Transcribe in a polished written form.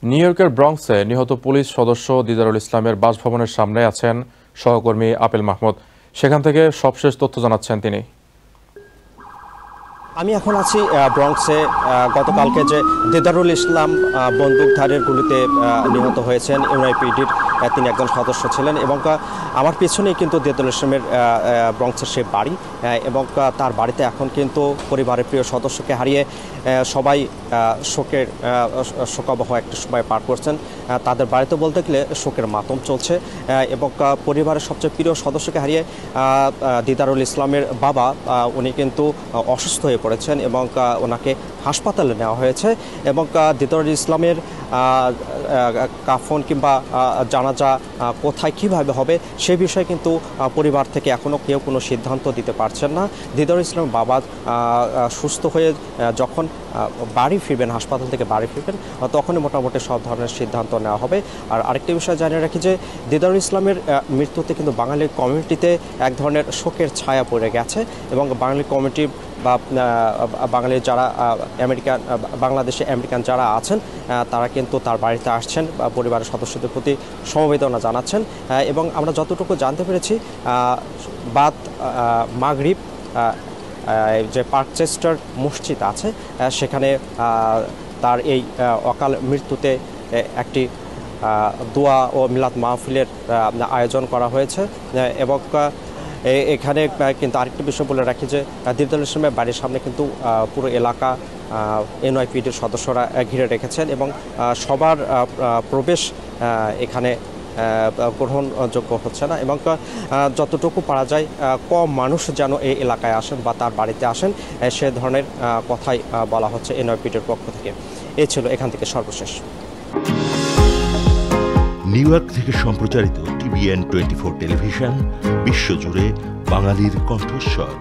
New ইয়র্কের ব্রঙ্কসে নিহত police সদস্য দিদারুল ইসলামের বাসভবনের সামনে আছেন সহকর্মী আপেল মাহমুদ। সেখান থেকে সবশেষ তথ্য জানাচ্ছেন তিনি। আমি এখন আছি ব্রঙ্কসে। গতকালকে যে দিদারুল ইসলাম বন্দুকধারীর গুলিতে নিহত হয়েছেন, এনওয়াইপিডির তিনি একজন সদস্য ছিলেন এবং আমার পেছনেই কিন্তু দিদারুল ইসলামের ব্রঙ্কসের সে বাড়ি এবং তার বাড়িতে এখন কিন্তু পরিবারের প্রিয় সদস্যকে হারিয়ে সবাই শোকাবহ একটা সময় পার করছেন। তাদের বাড়িতে বলতে গেলে শোকের মাতম চলছে এবং পরিবারের সবচেয়ে প্রিয় সদস্যকে হারিয়ে দিদারুল ইসলামের বাবা উনি কিন্তু অসুস্থ হয়ে পড়েছেন এবং ওনাকে হাসপাতালে নেওয়া হয়েছে এবং দিদারুল ইসলামের কাফন কিংবা জানাজা কোথায় কিভাবে হবে সে বিষয়ে কিন্তু পরিবার থেকে এখনও কেউ কোনো সিদ্ধান্ত দিতে পারছেন না। দিদারুল ইসলামের বাবা সুস্থ হয়ে যখন বাড়ি ফিরবেন, হাসপাতাল থেকে বাড়ি ফিরবেন, তখনই মোটামুটি সব ধরনের সিদ্ধান্ত নেওয়া হবে। আর আরেকটি বিষয় জানিয়ে রাখি যে দিদারুল ইসলামের মৃত্যুতে কিন্তু বাঙালি কমিউনিটিতে এক ধরনের শোকের ছায়া পড়ে গেছে এবং বাঙালি কমিউনিটি বা বাঙালির যারা বাংলাদেশে আমেরিকান যারা আছেন তারা কিন্তু তার বাড়িতে আসছেন, পরিবারের সদস্যদের প্রতি সমবেদনা জানাচ্ছেন এবং আমরা যতটুকু জানতে পেরেছি বাদ মাগরিব যে পার্কচেস্টার মসজিদ আছে সেখানে তার এই অকাল মৃত্যুতে একটি দোয়া ও মিলাদ মাহফিলের আয়োজন করা হয়েছে এবং এখানে কিন্তু আরেকটি বিষয় বলে রাখি যে দিদারুল ইসলামের বাড়ির সামনে কিন্তু পুরো এলাকা এনওয়াইপিডির সদস্যরা ঘিরে রেখেছেন এবং সবার প্রবেশ এখানে গ্রহণযোগ্য হচ্ছে না এবং যতটুকু পারা যায় কম মানুষ যেন এই এলাকায় আসেন বা তার বাড়িতে আসেন সে ধরনের কথাই বলা হচ্ছে এনওয়াইপিডির পক্ষ থেকে। এই ছিল এখান থেকে সর্বশেষ। নিউ ইয়র্ক থেকে সম্প্রচারিত TVN 24 টেলিভিশন বিশ্বজুড়ে বাঙালির কণ্ঠস্বর।